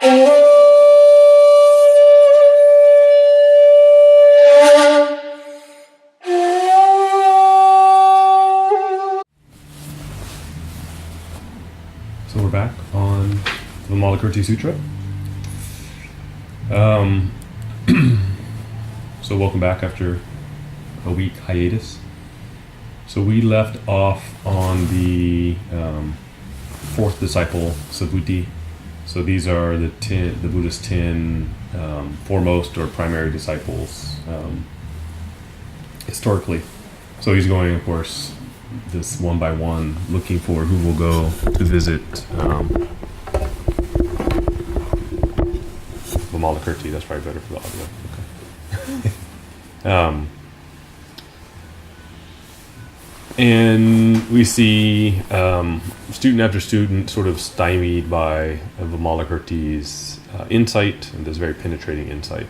So we're back on the Vimalakirti Sutra. So welcome back after a week hiatus. So we left off on the fourth disciple, Subhuti. So these are the Buddha's 10 foremost or primary disciples historically. So he's going, of course, this one by one, looking for who will go to visit Vimalakirti. That's probably better for the audio. Okay. And we see student after student sort of stymied by Vimalakirti's insight, and this very penetrating insight.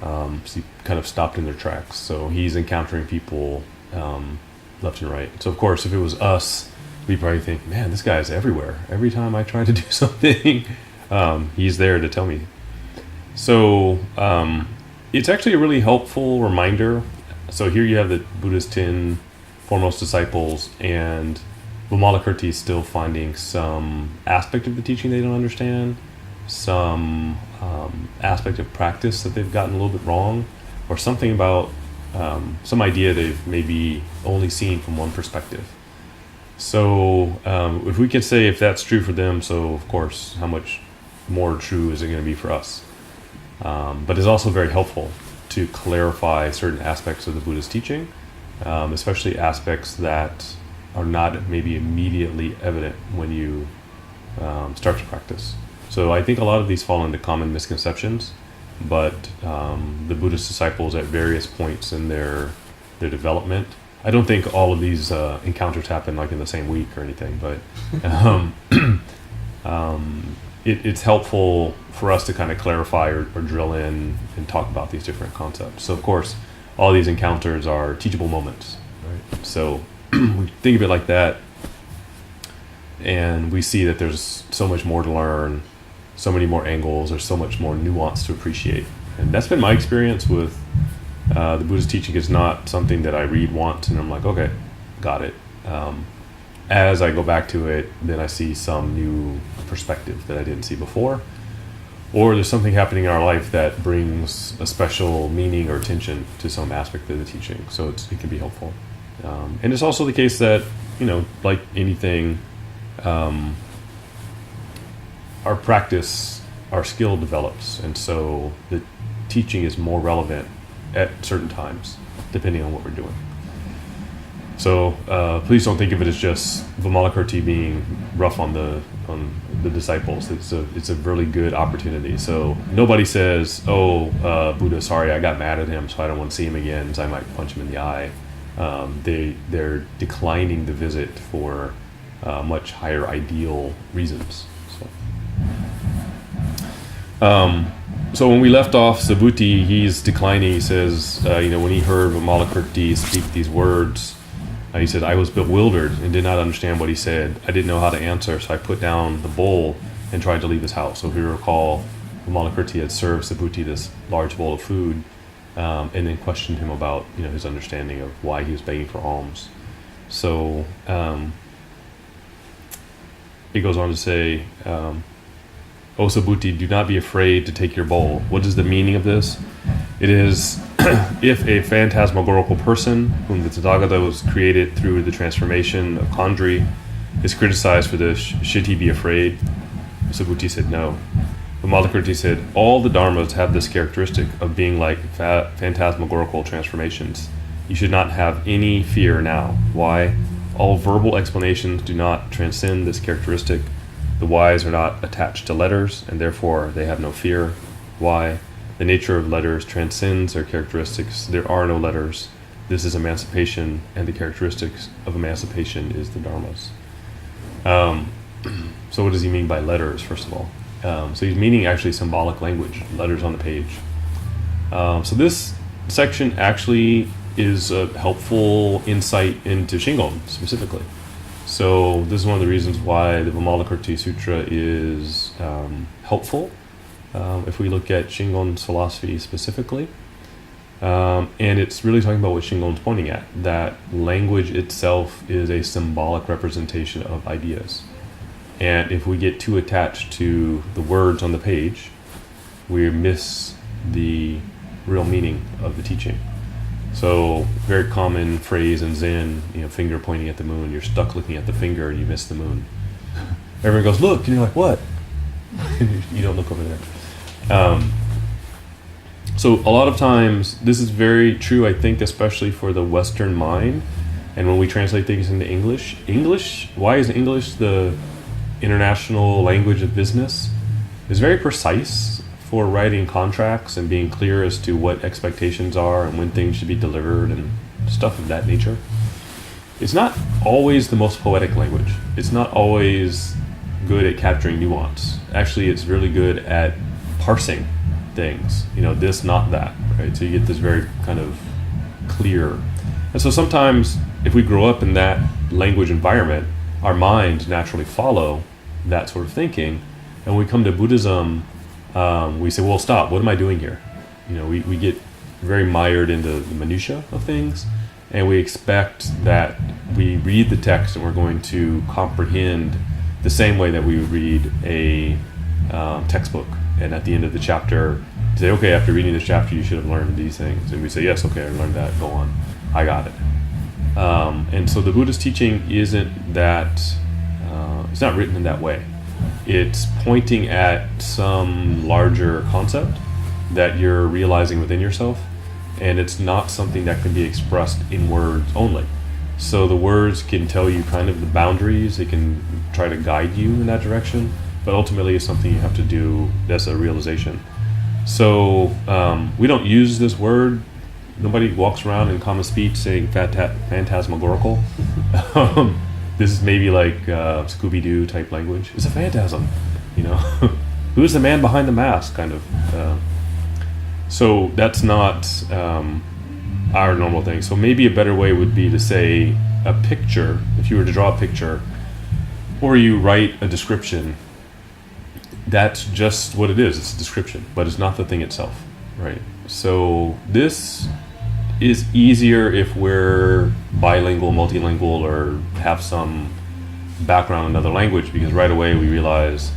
So he kind of stopped in their tracks. So he's encountering people left and right. So of course, if it was us, we'd probably think, man, this guy's everywhere. Every time I try to do something, he's there to tell me. So it's actually a really helpful reminder. So here you have the Buddha's 10 foremost disciples, and Vimalakirti is still finding some aspect of the teaching they don't understand, some aspect of practice that they've gotten a little bit wrong, or something about some idea they've maybe only seen from one perspective. So if we can say if that's true for them, so of course, how much more true is it going to be for us? But it's also very helpful to clarify certain aspects of the Buddha's teaching, especially aspects that are not maybe immediately evident when you start to practice. So I think a lot of these fall into common misconceptions, but the Buddhist disciples at various points in their development, I don't think all of these encounters happen like in the same week or anything, but it's helpful for us to kind of clarify or drill in and talk about these different concepts. So of course, all these encounters are teachable moments, right? So we think of it like that, and we see that there's so much more to learn, so many more angles, there's so much more nuance to appreciate. And that's been my experience with the Buddhist teaching. Is not something that I read once and I'm like, okay, got it. As I go back to it, then I see some new perspective that I didn't see before, or there's something happening in our life that brings a special meaning or attention to some aspect of the teaching. So it can be helpful. And it's also the case that, like anything, our practice, our skill develops, and so the teaching is more relevant at certain times, depending on what we're doing. So please don't think of it as just Vimalakirti being rough on the disciples. It's a really good opportunity. So nobody says, Buddha, sorry, I got mad at him, so I don't want to see him again, so I might punch him in the eye. They're declining the visit for much higher ideal reasons. So when we left off Subhuti, he's declining. He says, when he heard Vimalakirti speak these words, he said, I was bewildered and did not understand what he said. I didn't know how to answer, so I put down the bowl and tried to leave his house. So if you recall, Vimalakirti had served Subhuti this large bowl of food, and then questioned him about his understanding of why he was begging for alms. So it goes on to say, O Subhuti, do not be afraid to take your bowl. What is the meaning of this? It is, if a phantasmagorical person, whom the Tathagata was created through the transformation of Khandri, is criticized for this, should he be afraid? Subhuti said no. Vimalakirti said, all the dharmas have this characteristic of being like phantasmagorical transformations. You should not have any fear now. Why? All verbal explanations do not transcend this characteristic. The wise are not attached to letters, and therefore they have no fear. Why? The nature of letters transcends their characteristics. There are no letters. This is emancipation, and the characteristics of emancipation is the dharmas. So what does he mean by letters, first of all? So he's meaning actually symbolic language, letters on the page. So this section actually is a helpful insight into Shingon specifically. So this is one of the reasons why the Vimalakirti Sutra is helpful if we look at Shingon's philosophy specifically. And it's really talking about what Shingon's pointing at, that language itself is a symbolic representation of ideas. And if we get too attached to the words on the page, we miss the real meaning of the teaching. So, very common phrase in Zen, finger pointing at the moon. You're stuck looking at the finger and you miss the moon. Everyone goes, look, and you're like, what? You don't look over there. So a lot of times, this is very true, I think, especially for the Western mind. And when we translate things into English, why is English the international language of business? It's very precise for writing contracts and being clear as to what expectations are and when things should be delivered and stuff of that nature. It's not always the most poetic language. It's not always good at capturing nuance. Actually, it's really good at parsing things, this, not that, right? So you get this very kind of clear. And so sometimes if we grow up in that language environment, our minds naturally follow that sort of thinking. And when we come to Buddhism, we say, well, stop, what am I doing here? We get very mired into the minutiae of things, and we expect that we read the text and we're going to comprehend the same way that we would read a textbook. And at the end of the chapter, say, okay, after reading this chapter, you should have learned these things. And we say, yes, okay, I learned that, go on, I got it. And so the Buddhist teaching isn't that, it's not written in that way. It's pointing at some larger concept that you're realizing within yourself, and it's not something that can be expressed in words only. So the words can tell you kind of the boundaries, they can try to guide you in that direction, but ultimately it's something you have to do that's a realization. So we don't use this word. Nobody walks around in common speech saying phantasmagorical. This is maybe like Scooby-Doo type language. It's a phantasm, Who's the man behind the mask, kind of. So that's not our normal thing. So maybe a better way would be to say a picture, if you were to draw a picture, or you write a description, that's just what it is. It's a description, but it's not the thing itself, right? So this is easier if we're bilingual, multilingual, or have some background in another language, because right away we realize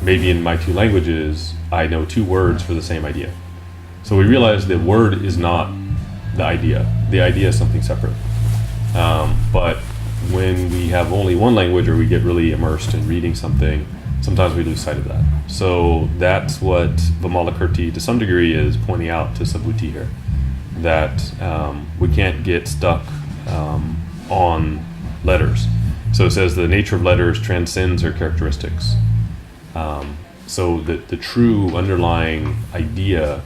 maybe in my two languages I know two words for the same idea. So we realize the word is not the idea. The idea is something separate. But when we have only one language, or we get really immersed in reading something, sometimes we lose sight of that. So that's what Vimalakirti to some degree is pointing out to Subhuti here, that we can't get stuck on letters. So it says the nature of letters transcends their characteristics. So the true underlying idea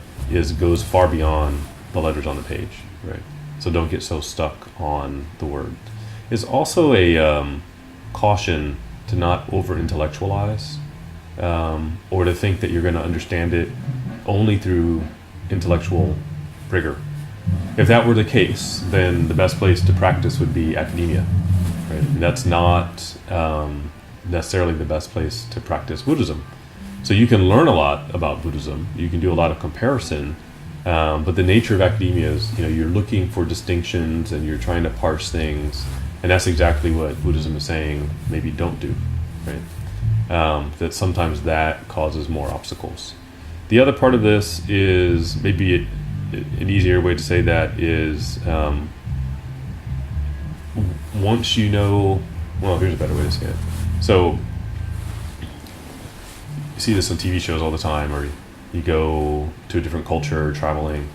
goes far beyond the letters on the page, right? So don't get so stuck on the word. It's also a caution to not over-intellectualize, or to think that you're going to understand it only through intellectual rigor. If that were the case, then the best place to practice would be academia, right? And that's not necessarily the best place to practice Buddhism. So you can learn a lot about Buddhism, you can do a lot of comparison, but the nature of academia is, you're looking for distinctions and you're trying to parse things, and that's exactly what Buddhism is saying maybe don't do, right? That sometimes that causes more obstacles. The other part of this is maybe an easier way to say that is once you know, well, here's a better way to say it. So you see this on TV shows all the time, or you go to a different culture traveling,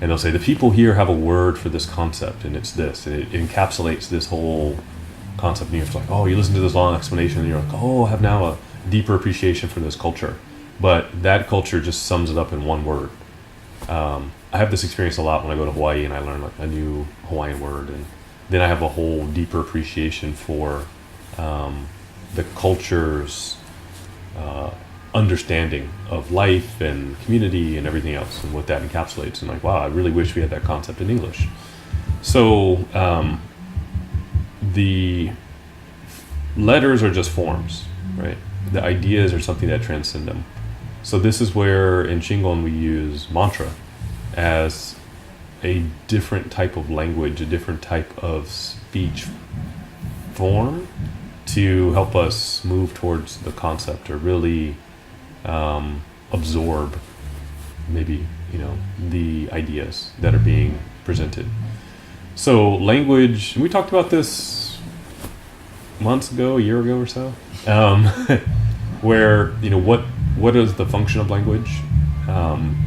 and they'll say the people here have a word for this concept, and it's this, and it encapsulates this whole concept. And you're like, oh, you listen to this long explanation, and you're like, oh, I have now a deeper appreciation for this culture. But that culture just sums it up in one word. I have this experience a lot when I go to Hawaii and I learn like a new Hawaiian word, and then I have a whole deeper appreciation for the culture's understanding of life and community and everything else, and what that encapsulates. And like, wow, I really wish we had that concept in English. So the letters are just forms, right? The ideas are something that transcend them. So this is where in Shingon we use mantra as a different type of language, a different type of speech form to help us move towards the concept or really absorb maybe, the ideas that are being presented. So language, we talked about this months ago, a year ago or so, where, what is the function of language?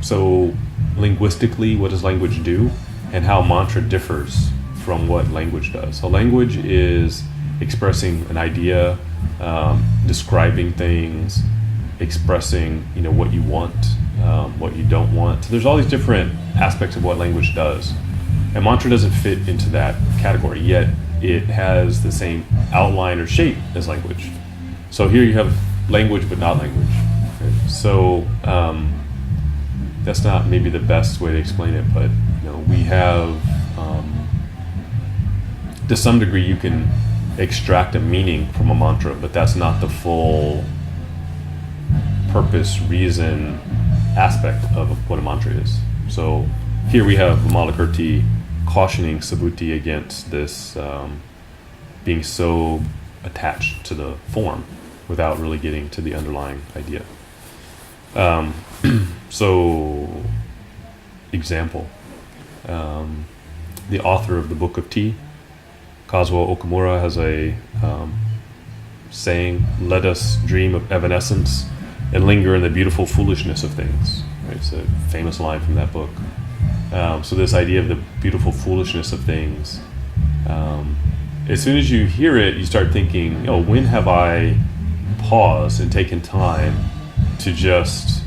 So linguistically, what does language do? And how mantra differs from what language does. So language is expressing an idea, describing things, expressing, what you want, what you don't want. So there's all these different aspects of what language does. And mantra doesn't fit into that category, yet it has the same outline or shape as language. So here you have language, but not language. Right? So that's not maybe the best way to explain it, but we have, to some degree, you can extract a meaning from a mantra, but that's not the full purpose, reason, aspect of what a mantra is. So here we have Vimalakirti cautioning Subhuti against this being so attached to the form without really getting to the underlying idea. So, example, the author of the Book of Tea, Kazuo Okamura, has a saying, "Let us dream of evanescence and linger in the beautiful foolishness of things." Right? It's a famous line from that book. So this idea of the beautiful foolishness of things, as soon as you hear it, you start thinking, when have I paused and taken time to just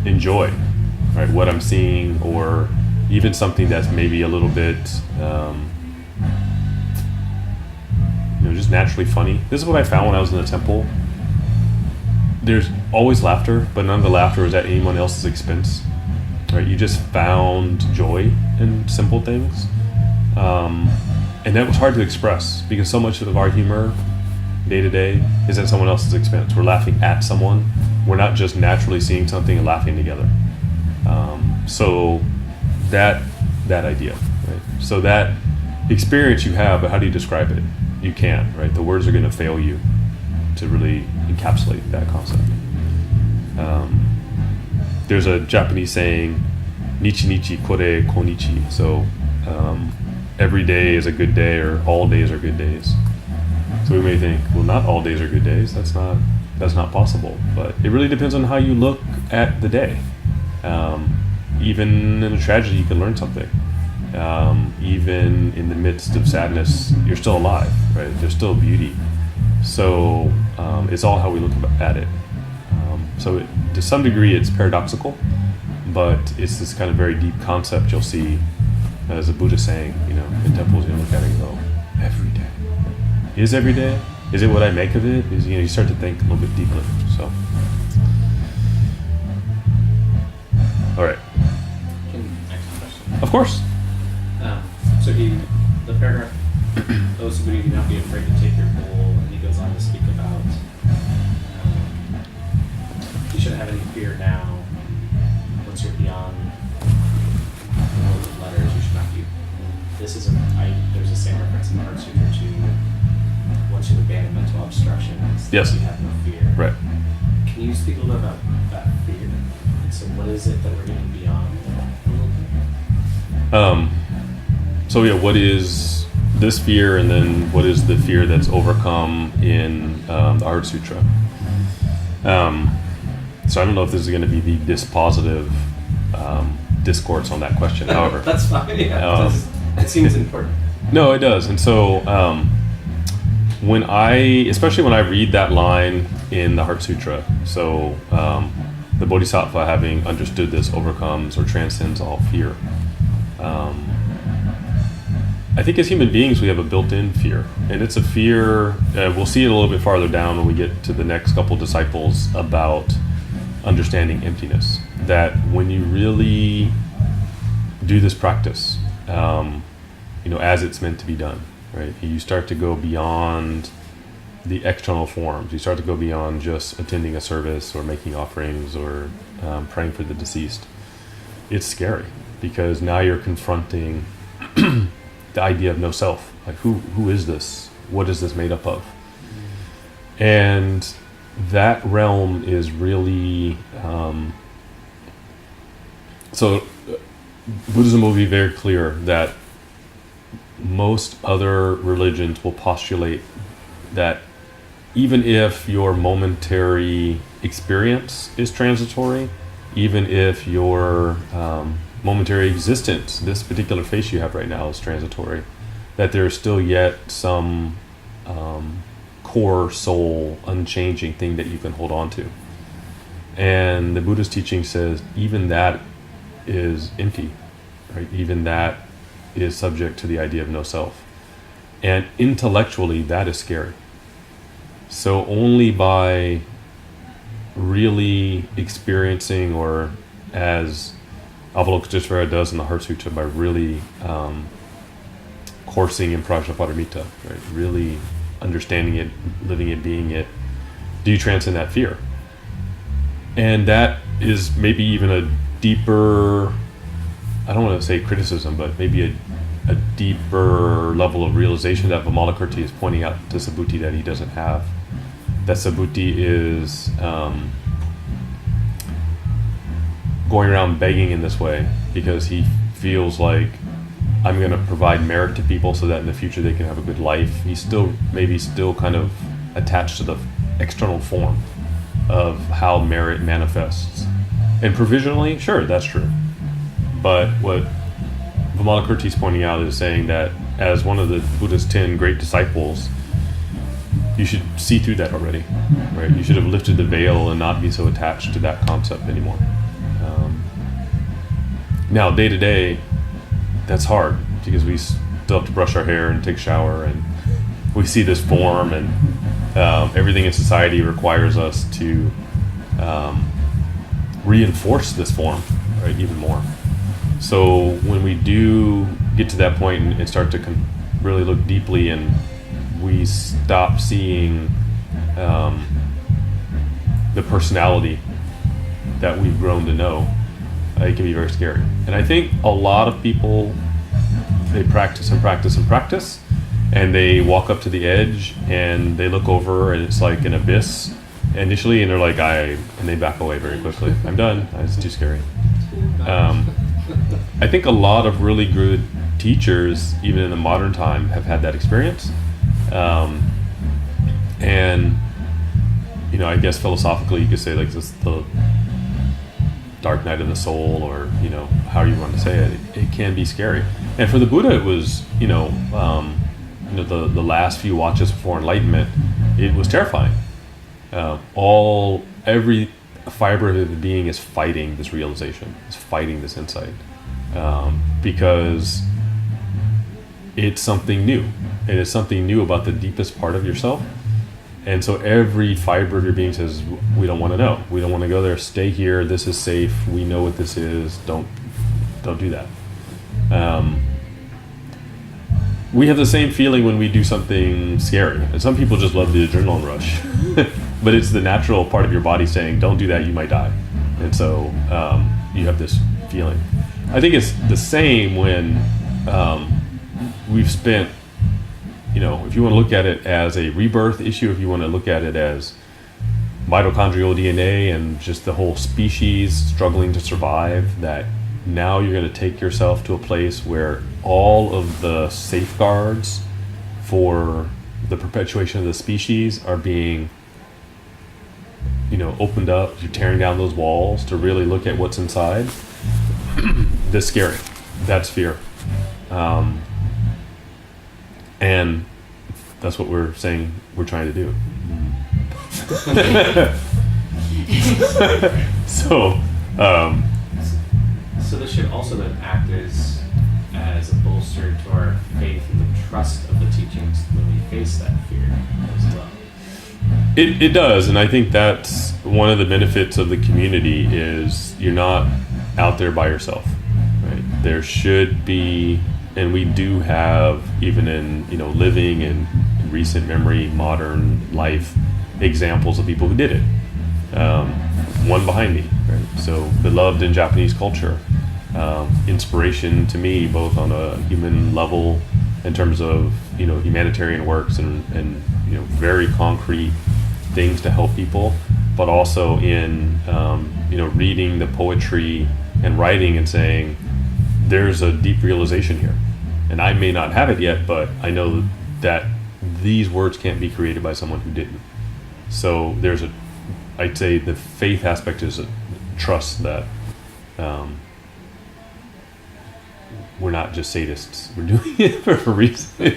enjoy, right, what I'm seeing, or even something that's maybe a little bit, just naturally funny. This is what I found when I was in the temple. There's always laughter, but none of the laughter was at anyone else's expense. Right? You just found joy in simple things, and that was hard to express because so much of our humor, day to day, is at someone else's expense. We're laughing at someone. We're not just naturally seeing something and laughing together. So that idea, right? So that experience you have, but how do you describe it? You can't, right? The words are going to fail you to really encapsulate that concept. There's a Japanese saying, "Nichi nichi kore konichi." So every day is a good day, or all days are good days. So we may think, well, not all days are good days. That's not possible. But it really depends on how you look at the day. Even in a tragedy, you can learn something. Even in the midst of sadness, you're still alive, right? There's still beauty. So it's all how we look at it. So to some degree, it's paradoxical, but it's this kind of very deep concept you'll see, as the Buddha saying, in temples, you look at it and go, every day. Is every day? Is it what I make of it? Is, you start to think a little bit deeply. So, all right. Can I ask a question? Of course. So the paragraph, "O Subhuti, do not be afraid to take your bowl," and he goes on to speak about you shouldn't have any fear now. Once you're beyond the world of letters, you should not be. This is there's the same reference in the Heart Sutra to once you've abandoned mental obstructions, yes, you have no fear. Right. Can you speak a little bit about that fear? And so what is it that we're getting beyond a little bit? So yeah, what is this fear, and then what is the fear that's overcome in the Heart Sutra? So I don't know if this is going to be the dispositive discourse on that question. However, that's fine. Yeah, it seems important. No, it does. And so especially when I read that line in the Heart Sutra, so the Bodhisattva, having understood this, overcomes or transcends all fear. I think as human beings, we have a built-in fear, and it's a fear, we'll see it a little bit farther down when we get to the next couple disciples about understanding emptiness, that when you really do this practice, as it's meant to be done, right? You start to go beyond the external forms. You start to go beyond just attending a service or making offerings or praying for the deceased. It's scary because now you're confronting the idea of no self. Like who is this? What is this made up of? And that realm is really Buddhism will be very clear that most other religions will postulate that even if your momentary experience is transitory, even if your momentary existence, this particular face you have right now, is transitory, that there is still yet some core soul unchanging thing that you can hold on to. And the Buddha's teaching says even that is empty, right? Even that is subject to the idea of no self. And intellectually, that is scary. So only by really experiencing, or as Avalokiteshvara does in the Heart Sutra, by really coursing in Prajnaparamita, right? Really understanding it, living it, being it, do you transcend that fear? And that is maybe even a deeper, I don't want to say criticism, but maybe a deeper level of realization that Vimalakirti is pointing out to Subhuti that he doesn't have. That Subhuti is going around begging in this way because he feels like, I'm going to provide merit to people so that in the future they can have a good life. He's still kind of attached to the external form of how merit manifests. And provisionally, sure, that's true. But what Vimalakirti is pointing out is saying that as one of the Buddha's 10 great disciples, you should see through that already, right? You should have lifted the veil and not be so attached to that concept anymore. Now, day to day, that's hard because we still have to brush our hair and take a shower, and we see this form, and everything in society requires us to reinforce this form, right, even more. So when we do get to that point and start to really look deeply, and we stop seeing the personality that we've grown to know, it can be very scary. And I think a lot of people, they practice and practice and practice, and they walk up to the edge and they look over and it's like an abyss initially, and they're like, and they back away very quickly. I'm done. It's too scary. I think a lot of really good teachers, even in the modern time, have had that experience. And, I guess philosophically you could say like this, the dark night of the soul, or, how you want to say it, it can be scary. And for the Buddha, it was, the last few watches before enlightenment, it was terrifying. Every fiber of his being is fighting this realization, is fighting this insight, because it's something new, and it's something new about the deepest part of yourself. And so every fiber of your being says, we don't want to know, we don't want to go there, stay here, this is safe, we know what this is, don't do that. We have the same feeling when we do something scary, and some people just love the adrenaline rush. But it's the natural part of your body saying, don't do that, you might die. And so you have this feeling. I think it's the same when we've spent, if you want to look at it as a rebirth issue, if you want to look at it as mitochondrial DNA and just the whole species struggling to survive, that now you're going to take yourself to a place where all of the safeguards for the perpetuation of the species are being opened up. You're tearing down those walls to really look at what's inside. That's scary. That's fear. And that's what we're saying we're trying to do. So this should also then act as a bolster to our faith and the trust of the teachings when we face that fear as well. It does, and I think that's one of the benefits of the community is you're not out there by yourself, right? There should be And we do have, even in living in recent memory, modern life, examples of people who did it. One behind me, right? So beloved in Japanese culture, inspiration to me both on a human level in terms of humanitarian works and very concrete things to help people, but also in reading the poetry and writing and saying there's a deep realization here, and I may not have it yet, but I know that these words can't be created by someone who didn't. So I'd say the faith aspect is a trust that we're not just sadists. We're doing it for a reason.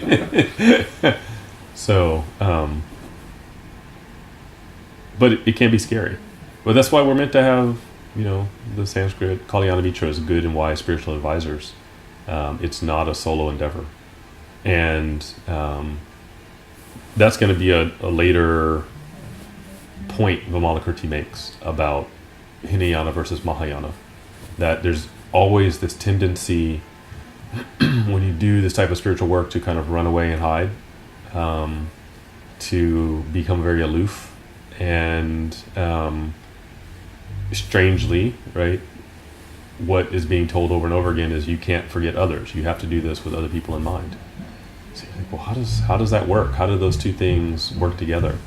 So, but it can be scary. But that's why we're meant to have, the Sanskrit Kalyana Mitra as good and wise spiritual advisors. It's not a solo endeavor. And that's going to be a later point Vimalakirti makes about Hinayana versus Mahayana. That there's always this tendency when you do this type of spiritual work to kind of run away and hide, to become very aloof, and strangely, right, what is being told over and over again is you can't forget others. You have to do this with other people in mind. So you're like, well, how does that work? How do those two things work together?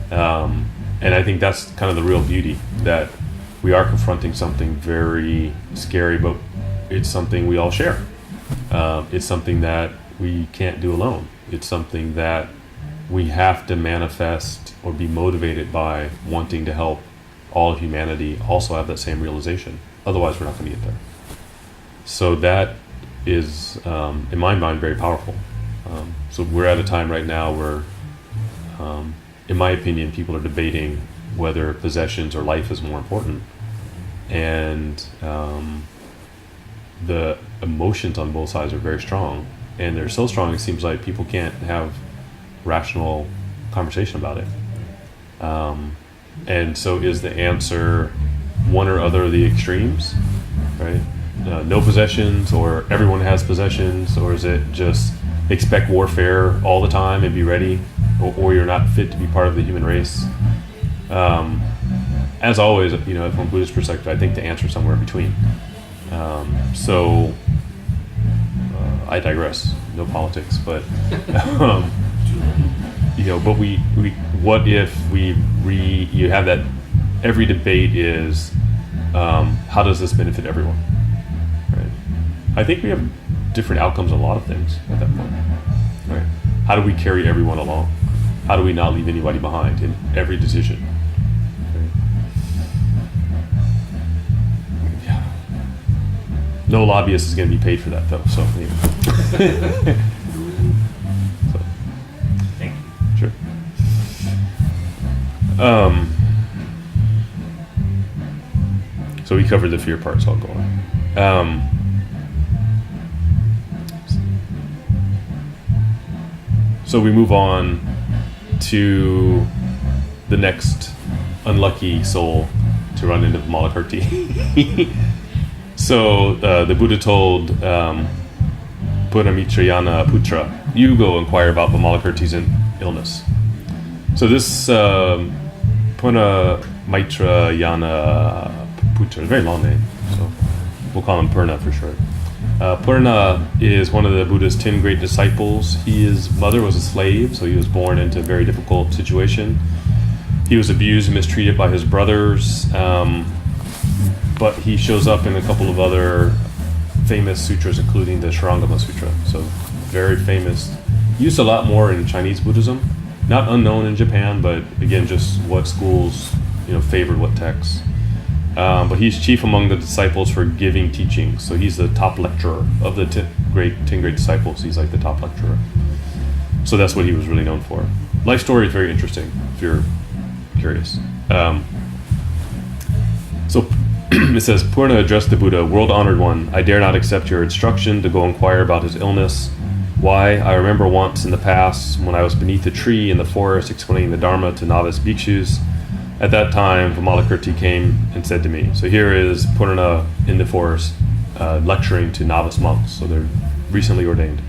And I think that's kind of the real beauty, that we are confronting something very scary, but it's something we all share. It's something that we can't do alone. It's something that we have to manifest or be motivated by wanting to help all of humanity also have that same realization. Otherwise, we're not going to get there. So that is, in my mind, very powerful. So we're at a time right now where, in my opinion, people are debating whether possessions or life is more important. And the emotions on both sides are very strong. And they're so strong, it seems like people can't have rational conversation about it. And so is the answer one or other of the extremes, right? No possessions, or everyone has possessions, or is it just expect warfare all the time and be ready, or you're not fit to be part of the human race? As always, from a Buddhist perspective, I think the answer is somewhere in between. So I digress. No politics, but but we what if you have that every debate is how does this benefit everyone, right? I think we have different outcomes on a lot of things at that point, right? How do we carry everyone along? How do we not leave anybody behind in every decision? Right? Yeah. No lobbyist is going to be paid for that, though. So, anyway. Thank you. Sure. So we covered the fear part, so I'll go on. So we move on to the next unlucky soul to run into Vimalakirti. So the Buddha told Purnamitrayana Putra, you go inquire about Vimalakirti's illness. So this Purna Maitrayana Putra, a very long name, so we'll call him Purna for short. Purna is one of the Buddha's 10 great disciples. His mother was a slave, so he was born into a very difficult situation. He was abused and mistreated by his brothers, but he shows up in a couple of other famous sutras, including the Shurangama Sutra. So very famous, used a lot more in Chinese Buddhism, not unknown in Japan, but again, just what schools favored what texts. But he's chief among the disciples for giving teaching. So he's the top lecturer of the 10 great disciples. He's like the top lecturer. So that's what he was really known for. Life story is very interesting if you're curious. So it says, Purna addressed the Buddha, world honored one, I dare not accept your instruction to go inquire about his illness. Why? I remember once in the past when I was beneath a tree in the forest explaining the Dharma to novice bhikshus. At that time, Vimalakirti came and said to me, so here is Purna in the forest lecturing to novice monks. So they're recently ordained.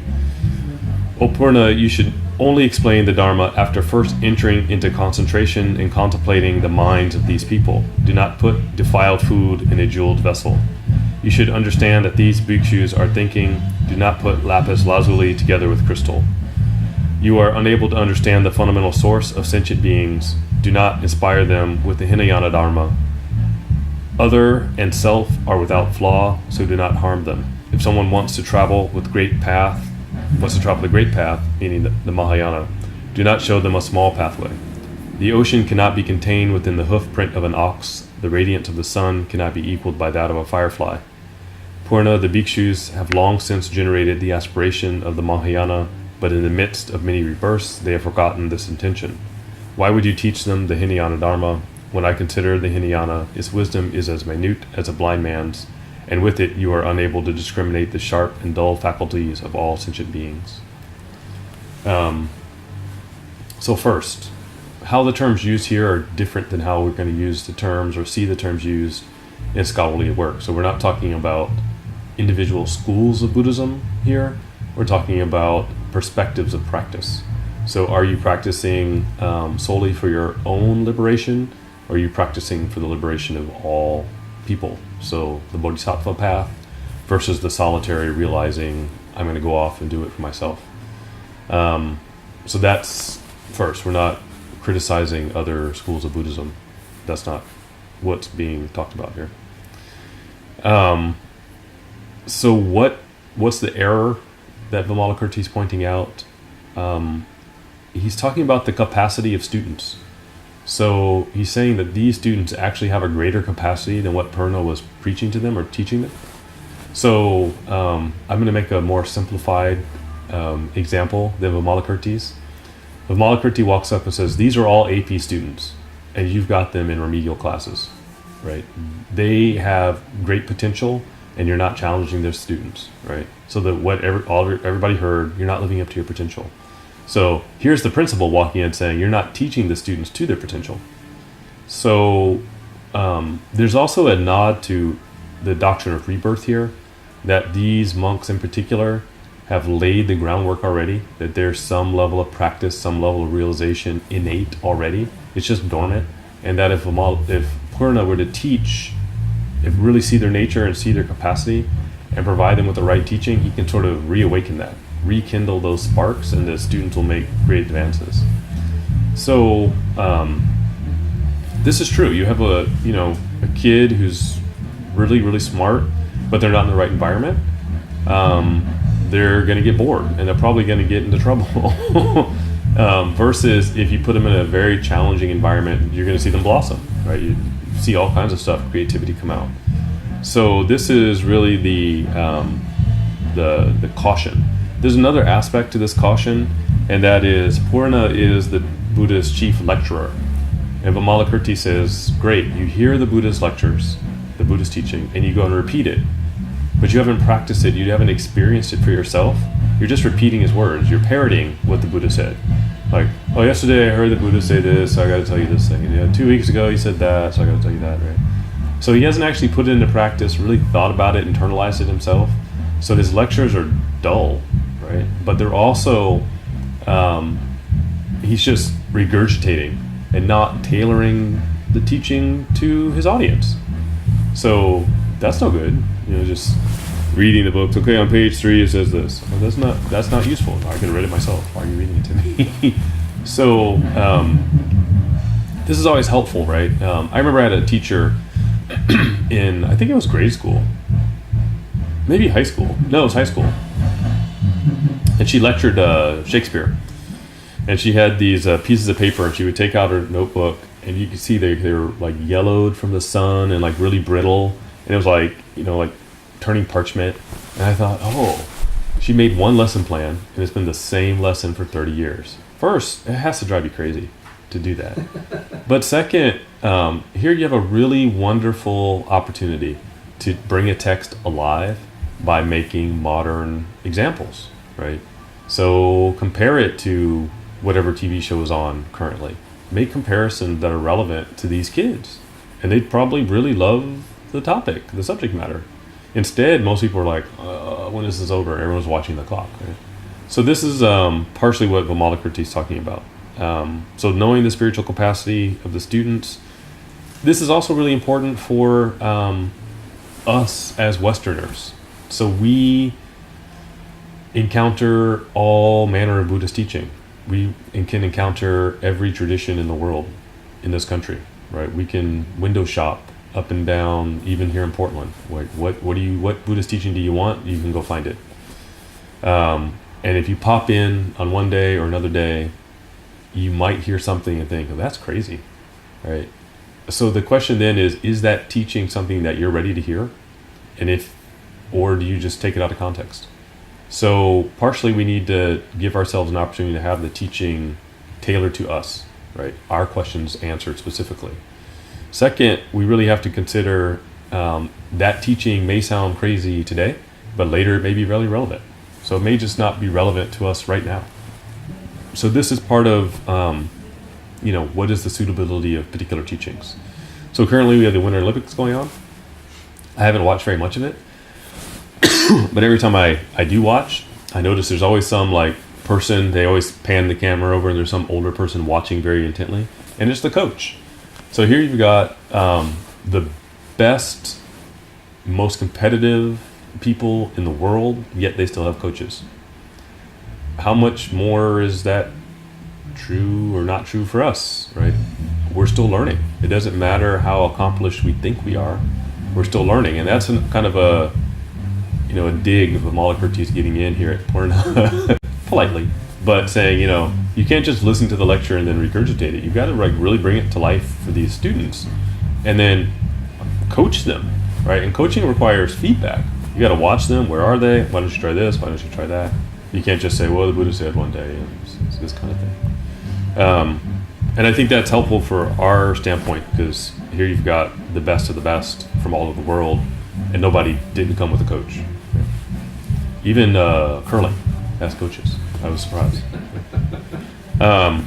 O Purna, you should only explain the Dharma after first entering into concentration and contemplating the minds of these people. Do not put defiled food in a jeweled vessel. You should understand that these bhikshus are thinking. Do not put lapis lazuli together with crystal. You are unable to understand the fundamental source of sentient beings. Do not inspire them with the Hinayana Dharma. Other and self are without flaw, so do not harm them. If someone wants to travel the great path, meaning the Mahayana, do not show them a small pathway. The ocean cannot be contained within the hoof print of an ox. The radiance of the sun cannot be equaled by that of a firefly. Purna, the bhikshus have long since generated the aspiration of the Mahayana, but in the midst of many rebirths, they have forgotten this intention. Why would you teach them the Hinayana Dharma? When I consider the Hinayana, its wisdom is as minute as a blind man's, and with it you are unable to discriminate the sharp and dull faculties of all sentient beings. So first, how the terms used here are different than how we're going to use the terms or see the terms used in scholarly work. So we're not talking about individual schools of Buddhism here. We're talking about perspectives of practice. So are you practicing solely for your own liberation, or are you practicing for the liberation of all people? So the Bodhisattva path versus the solitary realizing I'm going to go off and do it for myself. So that's first. We're not criticizing other schools of Buddhism. That's not what's being talked about here. So what's the error that Vimalakirti is pointing out? He's talking about the capacity of students. So he's saying that these students actually have a greater capacity than what Purna was preaching to them or teaching them. So I'm going to make a more simplified example than Vimalakirti's. Vimalakirti walks up and says, these are all AP students, and you've got them in remedial classes, right? They have great potential, and you're not challenging their students, right? So that everybody heard, you're not living up to your potential. So here's the principal walking in saying, you're not teaching the students to their potential. So there's also a nod to the doctrine of rebirth here, that these monks in particular have laid the groundwork already, that there's some level of practice, some level of realization innate already. It's just dormant. And that if Purna were to teach, if really see their nature and see their capacity and provide them with the right teaching, he can sort of reawaken that, rekindle those sparks, and the students will make great advances. So this is true. You have a kid who's really, really smart, but they're not in the right environment. They're going to get bored, and they're probably going to get into trouble. Versus if you put them in a very challenging environment, you're going to see them blossom, right? You see all kinds of stuff, creativity come out. So this is really the caution. There's another aspect to this caution, and that is Purna is the Buddha's chief lecturer. And Vimalakirti says, great, you hear the Buddha's lectures, the Buddha's teaching, and you go and repeat it. But you haven't practiced it, you haven't experienced it for yourself. You're just repeating his words. You're parroting what the Buddha said. Like, oh, yesterday I heard the Buddha say this, so I got to tell you this thing. And, 2 weeks ago he said that, so I got to tell you that, right? So he hasn't actually put it into practice, really thought about it, internalized it himself. So his lectures are dull, right? But they're also, he's just regurgitating and not tailoring the teaching to his audience. So that's no good. Just reading the books. Okay, on page 3 it says this. Well, that's not useful. I could have read it myself. Why are you reading it to me? So this is always helpful, right? I remember I had a teacher in, I think it was grade school, maybe high school. No, it was high school. And she lectured Shakespeare. And she had these pieces of paper, and she would take out her notebook, and you could see they were like yellowed from the sun and like really brittle. And it was like, like turning parchment. And I thought, oh, she made one lesson plan, and it's been the same lesson for 30 years. First, it has to drive you crazy to do that. But second, here you have a really wonderful opportunity to bring a text alive by making modern examples, right? So compare it to whatever TV show is on currently. Make comparisons that are relevant to these kids. And they'd probably really love the topic, the subject matter. Instead, most people are like, when is this over? Everyone's watching the clock. Right? So this is partially what Vimalakirti is talking about. So knowing the spiritual capacity of the students. This is also really important for us as Westerners. So we encounter all manner of Buddhist teaching. We can encounter every tradition in the world in this country, right? We can window shop up and down, even here in Portland. What Buddhist teaching do you want? You can go find it. And if you pop in on one day or another day, you might hear something and think, oh, that's crazy, right? So the question then is that teaching something that you're ready to hear? Or do you just take it out of context? So partially we need to give ourselves an opportunity to have the teaching tailored to us, right? Our questions answered specifically. Second, we really have to consider that teaching may sound crazy today, but later it may be really relevant. So it may just not be relevant to us right now. So this is part of, what is the suitability of particular teachings. So currently we have the Winter Olympics going on. I haven't watched very much of it, but every time I do watch, I notice there's always some person, they always pan the camera over and there's some older person watching very intently, and it's the coach. So here you've got the best, most competitive people in the world, yet they still have coaches. How much more is that true or not true for us, right? We're still learning. It doesn't matter how accomplished we think we are. We're still learning. And that's kind of a dig of Vimalakirti's getting in here at Purna, politely, but saying, you can't just listen to the lecture and then regurgitate it. You've got to really bring it to life for these students and then coach them, right? And coaching requires feedback. You got to watch them. Where are they? Why don't you try this? Why don't you try that? You can't just say, well, the Buddha said one day, it's this kind of thing. And I think that's helpful for our standpoint, because here you've got the best of the best from all over the world, and nobody didn't come with a coach. Even curling has coaches. I was surprised. I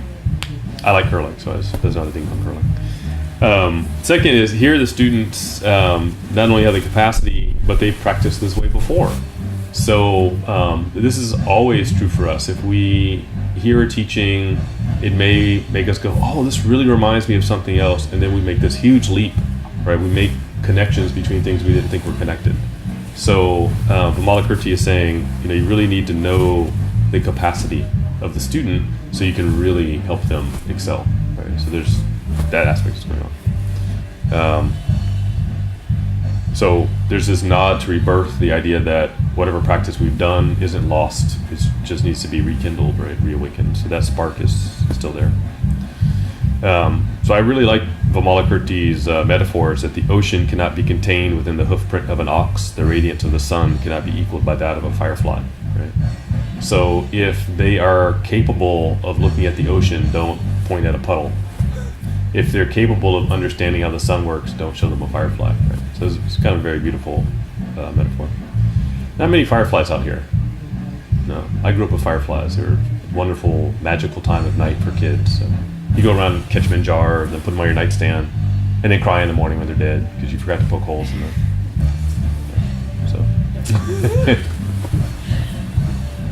like curling, so there's another thing on curling. Second is, here the students not only have the capacity, but they've practiced this way before. So this is always true for us. If we hear a teaching, it may make us go, oh, this really reminds me of something else, and then we make this huge leap, right? We make connections between things we didn't think were connected. So Vimalakirti is saying, you really need to know the capacity of the student so you can really help them excel, right? So there's that aspect is going on. So there's this nod to rebirth, the idea that whatever practice we've done isn't lost. It just needs to be rekindled, right? Reawakened. So that spark is still there. So I really like Vimalakirti's metaphors that the ocean cannot be contained within the hoofprint of an ox. The radiance of the sun cannot be equaled by that of a firefly, right? So if they are capable of looking at the ocean, don't point at a puddle. If they're capable of understanding how the sun works, don't show them a firefly, right? So it's kind of a very beautiful metaphor. Not many fireflies out here. No, I grew up with fireflies. They were a wonderful, magical time of night for kids. So you go around, catch them in jar, then put them on your nightstand, and then cry in the morning when they're dead because you forgot to poke holes in them. So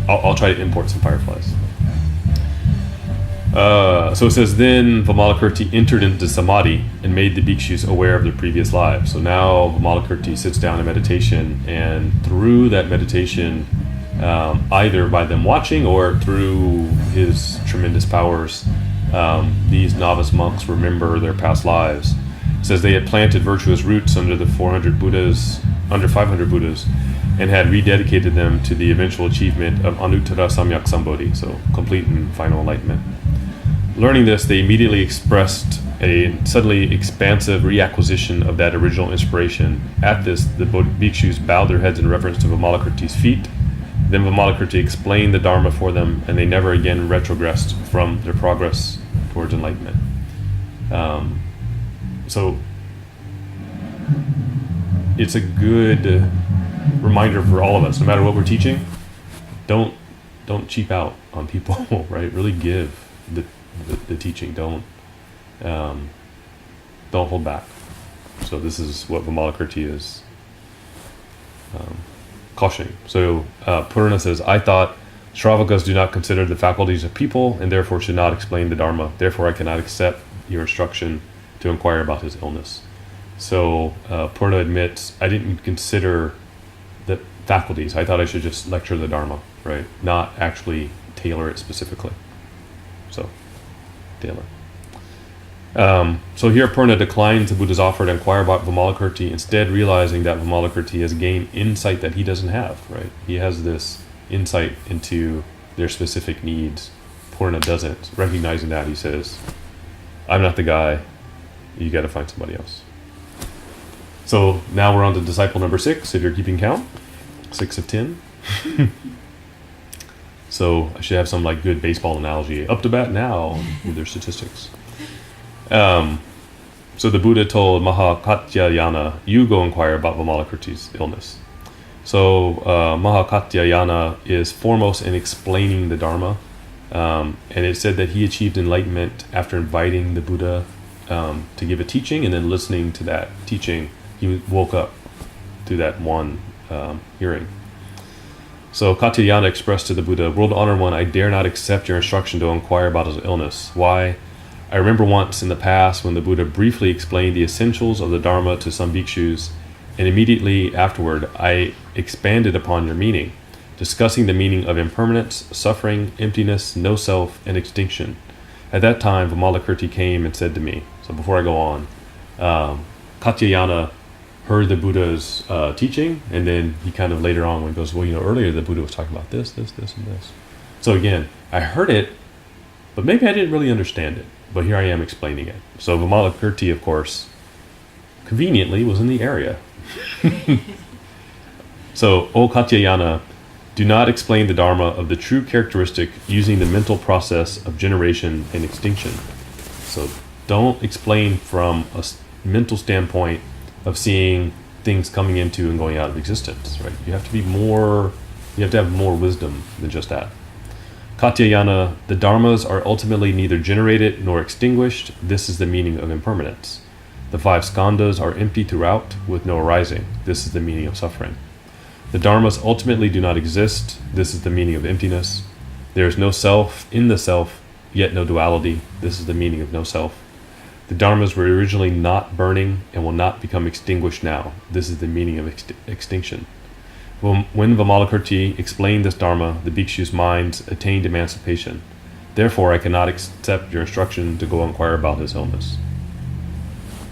I'll try to import some fireflies. So it says, then Vimalakirti entered into samadhi and made the bhikshus aware of their previous lives. So now Vimalakirti sits down in meditation, and through that meditation, either by them watching or through his tremendous powers, these novice monks remember their past lives. It says they had planted virtuous roots under 500 Buddhas, and had rededicated them to the eventual achievement of Anuttara Samyak Sambodhi, so complete and final enlightenment. Learning this, they immediately expressed a suddenly expansive reacquisition of that original inspiration. At this, the bhikshus bowed their heads in reverence to Vimalakirti's feet. Then Vimalakirti explained the Dharma for them, and they never again retrogressed from their progress towards enlightenment. So it's a good reminder for all of us, no matter what we're teaching, don't cheap out on people, right? Really give the teaching. Don't hold back. So this is what Vimalakirti is cautioning. So Purana says, I thought Shravakas do not consider the faculties of people and therefore should not explain the Dharma. Therefore, I cannot accept your instruction to inquire about his illness. So Purana admits, I didn't consider the faculties. I thought I should just lecture the Dharma, right? Not actually tailor it specifically. So, tailor. So here Purna declines the Buddha's offer to inquire about Vimalakirti, instead realizing that Vimalakirti has gained insight that he doesn't have, right? He has this insight into their specific needs. Purna doesn't. Recognizing that, he says, I'm not the guy. You got to find somebody else. So now we're on to disciple number 6, if you're keeping count. 6 of 10. So I should have some like good baseball analogy. Up to bat now with their statistics. So the Buddha told Mahakatyayana, you go inquire about Vimalakirti's illness. So Mahakatyayana is foremost in explaining the Dharma. And it said that he achieved enlightenment after inviting the Buddha to give a teaching, and then listening to that teaching, he woke up through that one hearing. So Katyayana expressed to the Buddha, World Honored One, I dare not accept your instruction to inquire about his illness. Why? I remember once in the past when the Buddha briefly explained the essentials of the Dharma to some bhikshus, and immediately afterward I expanded upon your meaning, discussing the meaning of impermanence, suffering, emptiness, no self, and extinction. At that time, Vimalakirti came and said to me, so before I go on, Katyayana heard the Buddha's teaching, and then he kind of later on when he goes, well, earlier the Buddha was talking about this, and this. So again, I heard it, but maybe I didn't really understand it. But here I am explaining it. So Vimalakirti, of course, conveniently was in the area. So, O Katyayana, do not explain the Dharma of the true characteristic using the mental process of generation and extinction. So don't explain from a mental standpoint of seeing things coming into and going out of existence, right? You have to have more wisdom than just that. Katyayana, the dharmas are ultimately neither generated nor extinguished. This is the meaning of impermanence. The 5 skandhas are empty throughout, with no arising. This is the meaning of suffering. The dharmas ultimately do not exist. This is the meaning of emptiness. There is no self in the self, yet no duality. This is the meaning of no self. The dharmas were originally not burning and will not become extinguished now. This is the meaning of extinction. When Vimalakirti explained this dharma, the bhikshus' minds attained emancipation. Therefore, I cannot accept your instruction to go inquire about his illness.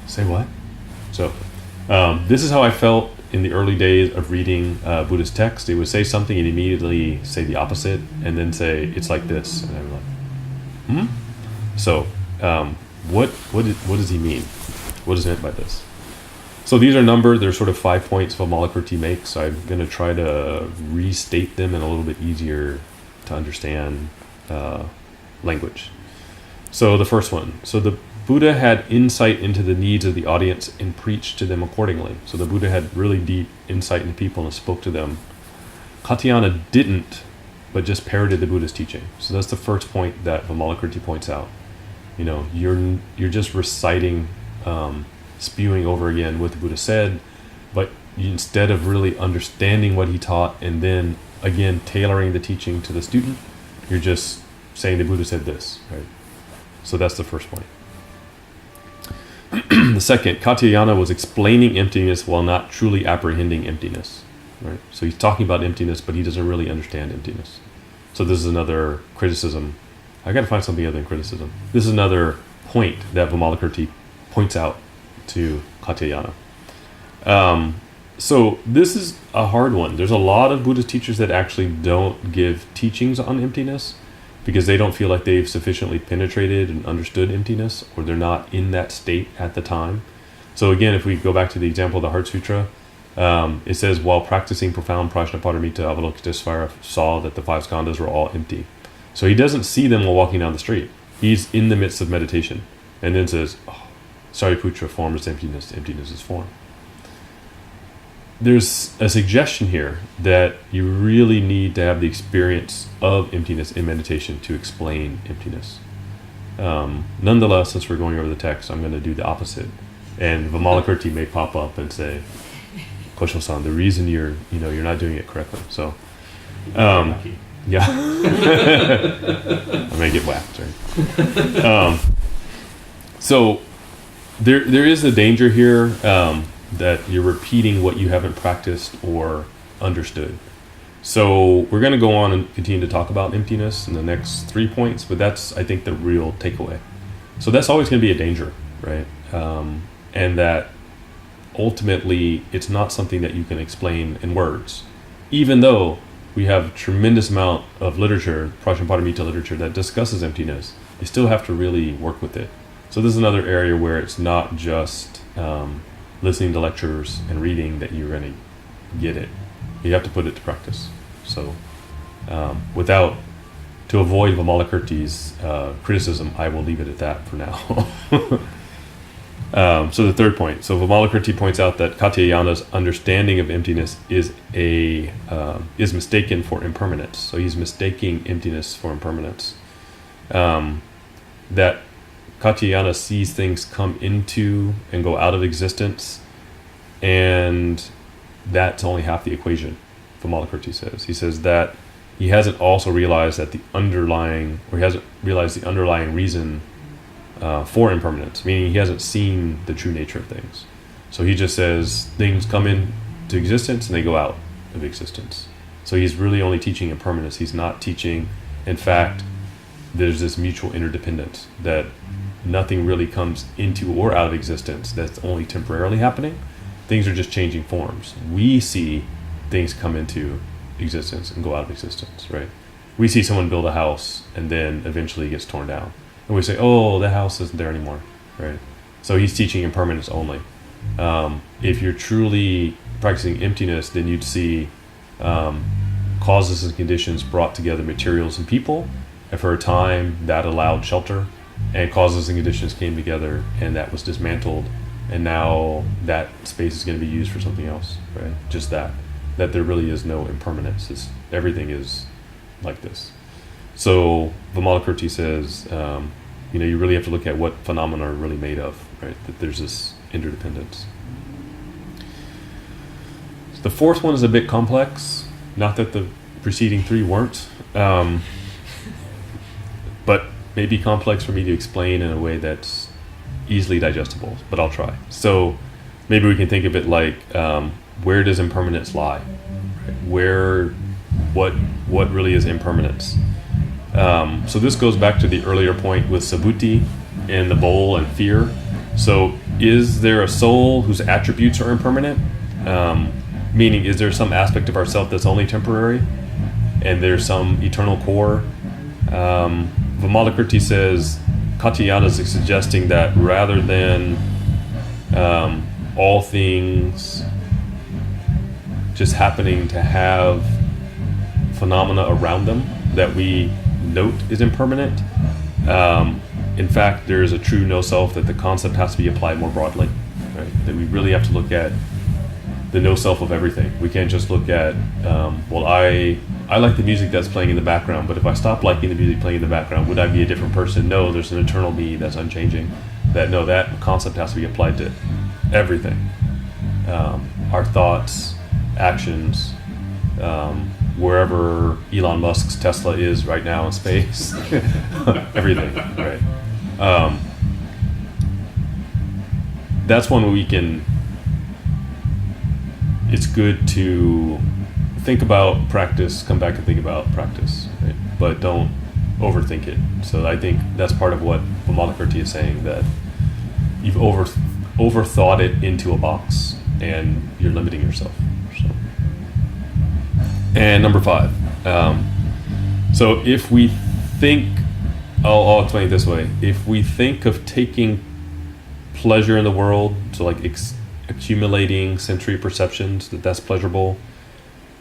Say what? So, this is how I felt in the early days of reading Buddhist text. It would say something and immediately say the opposite, and then say, it's like this. And I'm like, So, what does he mean? What is meant by this? So these are numbered. There's sort of 5 points Vimalakirti makes. So I'm going to try to restate them in a little bit easier to understand language. So the first one. So the Buddha had insight into the needs of the audience and preached to them accordingly. So the Buddha had really deep insight into people and spoke to them. Katyayana didn't, but just parroted the Buddha's teaching. So that's the first point that Vimalakirti points out. You're just reciting, spewing over again what the Buddha said, but instead of really understanding what he taught and then again tailoring the teaching to the student, you're just saying the Buddha said this, right? So that's the first point. The second, Katyayana was explaining emptiness while not truly apprehending emptiness, right? So he's talking about emptiness, but he doesn't really understand emptiness. So this is another criticism. I got to find something other than criticism. This is another point that Vimalakirti points out to Katyayana. So this is a hard one. There's a lot of Buddhist teachers that actually don't give teachings on emptiness because they don't feel like they've sufficiently penetrated and understood emptiness, or they're not in that state at the time. So again, if we go back to the example of the Heart Sutra, it says, while practicing profound prajnaparamita, Avalokitesvara saw that the 5 skandhas were all empty. So he doesn't see them while walking down the street. He's in the midst of meditation, and then says, Sariputra, form is emptiness, emptiness is form. There's a suggestion here that you really need to have the experience of emptiness in meditation to explain emptiness. Nonetheless, since we're going over the text, I'm going to do the opposite. And Vimalakirti may pop up and say, Kosho-san, the reason you're not doing it correctly. So, Lucky. yeah, I may get whacked. Right? So there is a danger here that you're repeating what you haven't practiced or understood. So we're going to go on and continue to talk about emptiness in the next 3 points, but that's, I think, the real takeaway. So that's always going to be a danger, right? And that ultimately it's not something that you can explain in words, even though we have a tremendous amount of literature, Prajnaparamita literature, that discusses emptiness. You still have to really work with it. So this is another area where it's not just listening to lectures and reading that you're going to get it. You have to put it to practice. So to avoid Vimalakirti's criticism, I will leave it at that for now. So the third point. So Vimalakirti points out that Katyayana's understanding of emptiness is mistaken for impermanence. So he's mistaking emptiness for impermanence. That Katyayana sees things come into and go out of existence, and that's only half the equation, Vimalakirti says. He says that he hasn't also realized that he hasn't realized the underlying reason for impermanence, meaning he hasn't seen the true nature of things. So he just says things come into existence and they go out of existence. So he's really only teaching impermanence. He's not teaching, in fact, there's this mutual interdependence, that nothing really comes into or out of existence. That's only temporarily happening. Things are just changing forms. We see things come into existence and go out of existence, right? We see someone build a house and then eventually it gets torn down. And we say, oh, the house isn't there anymore, right? So he's teaching impermanence only. If you're truly practicing emptiness, then you'd see causes and conditions brought together materials and people, and for a time that allowed shelter, and causes and conditions came together and that was dismantled, and now that space is going to be used for something else, right? Just that there really is no impermanence. Everything is like this. So Vimalakirti says, you really have to look at what phenomena are really made of, right? That there's this interdependence. The fourth one is a bit complex. Not that the preceding three weren't, but maybe complex for me to explain in a way that's easily digestible, but I'll try. So maybe we can think of it like, where does impermanence lie? Right? What really is impermanence? So this goes back to the earlier point with Subhuti and the bowl and fear. So is there a soul whose attributes are impermanent? Meaning, is there some aspect of ourself that's only temporary and there's some eternal core? Vimalakirti says Katyayana is suggesting that rather than all things just happening to have phenomena around them that we note is impermanent, in fact there is a true no self, that the concept has to be applied more broadly, right? That we really have to look at the no self of everything. We can't just look at I like the music that's playing in the background, but if I stop liking the music playing in the background, would I be a different person? No, there's an eternal me that's unchanging. That concept has to be applied to everything. Our thoughts, actions, wherever Elon Musk's Tesla is right now in space, everything, right? That's one we can. It's good to think about practice, come back and think about practice, right? But don't overthink it. So I think that's part of what Vimalakirti is saying, that you've overthought it into a box and you're limiting yourself. So. And number 5. So if we think, I'll explain it this way. If we think of taking pleasure in the world, so like accumulating sensory perceptions, that's pleasurable,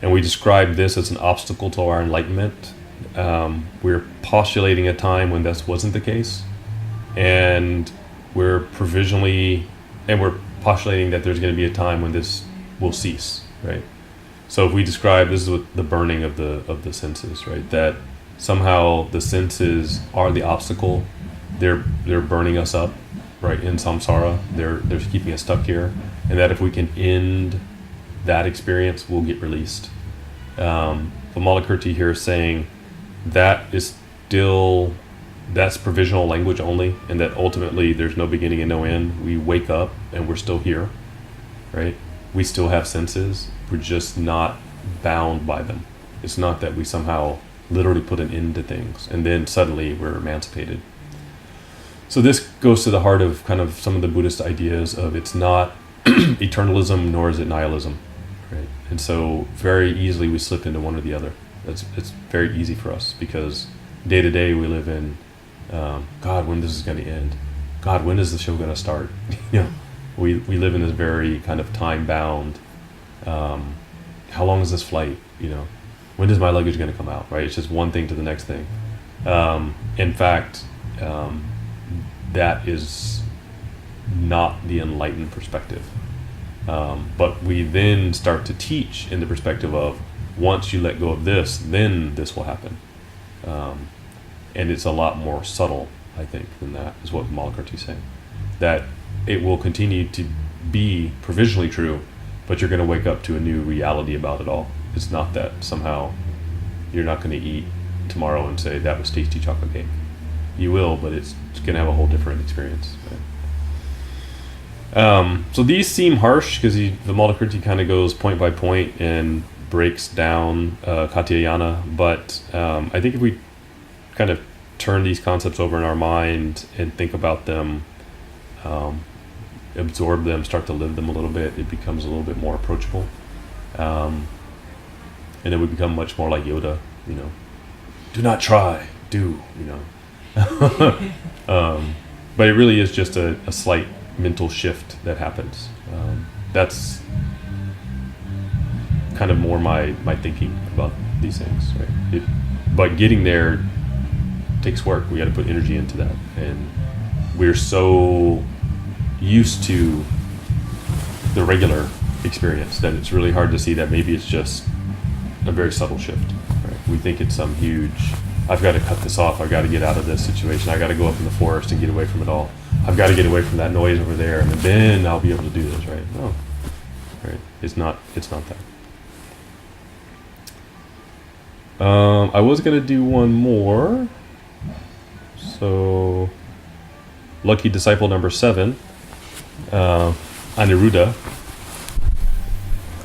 and we describe this as an obstacle to our enlightenment, we're postulating a time when this wasn't the case, and we're postulating that there's going to be a time when this will cease, right? So if we describe, this is what the burning of the senses, right? That somehow the senses are the obstacle. They're burning us up, right? In samsara, they're keeping us stuck here, and that if we can end that experience will get released. Vimalakirti here is saying that is still, that's provisional language only, and that ultimately there's no beginning and no end. We wake up and we're still here, right? We still have senses. We're just not bound by them. It's not that we somehow literally put an end to things and then suddenly we're emancipated. So this goes to the heart of kind of some of the Buddhist ideas of it's not eternalism nor is it nihilism, right? And so very easily we slip into one or the other. It's very easy for us because day to day we live in God, when this is going to end? God, when is the show going to start? You know, we live in this very kind of time bound. How long is this flight? You know, when is my luggage going to come out? Right? It's just one thing to the next thing. In fact, that is not the enlightened perspective. But we then start to teach in the perspective of once you let go of this, then this will happen. And it's a lot more subtle, I think, than that, is what Vimalakirti is saying. That it will continue to be provisionally true, but you're going to wake up to a new reality about it all. It's not that somehow you're not going to eat tomorrow and say, that was tasty chocolate cake. You will, but it's going to have a whole different experience. Right? So these seem harsh because Vimalakirti kind of goes point by point and breaks down Katyayana, but I think if we kind of turn these concepts over in our mind and think about them, absorb them, start to live them a little bit, it becomes a little bit more approachable. And then we become much more like Yoda, you know, do not try, do, you know. But it really is just a slight mental shift that happens. That's kind of more my thinking about these things, right? But getting there takes work. We got to put energy into that, and we're so used to the regular experience that it's really hard to see that maybe it's just a very subtle shift, right? We think it's some huge, I've got to cut this off, I've got to get out of this situation, I got to go up in the forest and get away from it all, I've got to get away from that noise over there, and then I'll be able to do this, right? No, right? It's not that. I was going to do one more. So, lucky disciple number 7, Aniruddha.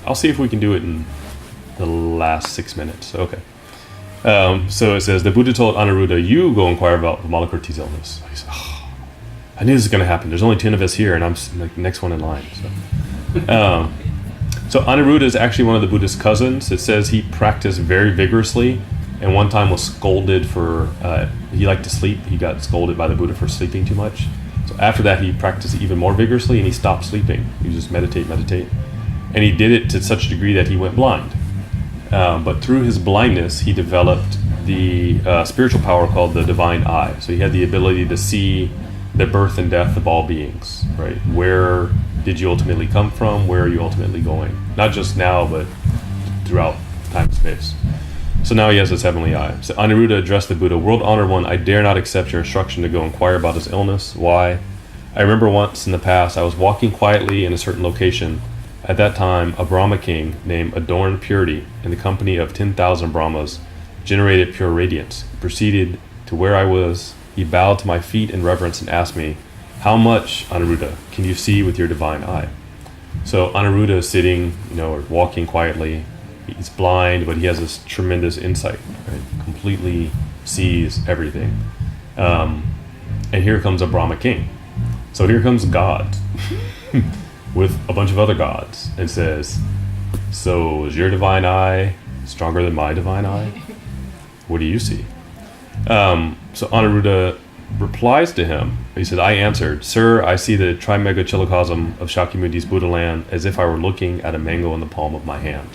I'll see if we can do it in the last 6 minutes. Okay. So it says, the Buddha told Aniruddha, you go inquire about Vimalakirti's illness. He said, oh, I knew this was going to happen. There's only 10 of us here, and I'm like the next one in line. So Aniruddha is actually one of the Buddha's cousins. It says he practiced very vigorously, and one time was scolded for, he liked to sleep. He got scolded by the Buddha for sleeping too much. So after that, he practiced even more vigorously, and he stopped sleeping. He just meditate. And he did it to such a degree that he went blind. But through his blindness, he developed the spiritual power called the divine eye. So he had the ability to see the birth and death of all beings, right? Where did you ultimately come from? Where are you ultimately going? Not just now, but throughout time and space. So now he has this heavenly eye. So Aniruddha addressed the Buddha, world honored one, I dare not accept your instruction to go inquire about his illness. Why? I remember once in the past, I was walking quietly in a certain location. At that time, a Brahma king named Adorned Purity, in the company of 10,000 Brahmas, generated pure radiance. He proceeded to where I was. He bowed to my feet in reverence and asked me, how much, Aniruddha, can you see with your divine eye? So Aniruddha is sitting, or walking quietly. He's blind, but he has this tremendous insight, right? Completely sees everything. And here comes a Brahma king. So here comes God with a bunch of other gods and says, so is your divine eye stronger than my divine eye? What do you see? So Aniruddha replies to him. He said, I answered, sir, I see the trimegachilocosm of Shakyamuni's Buddha land as if I were looking at a mango in the palm of my hand.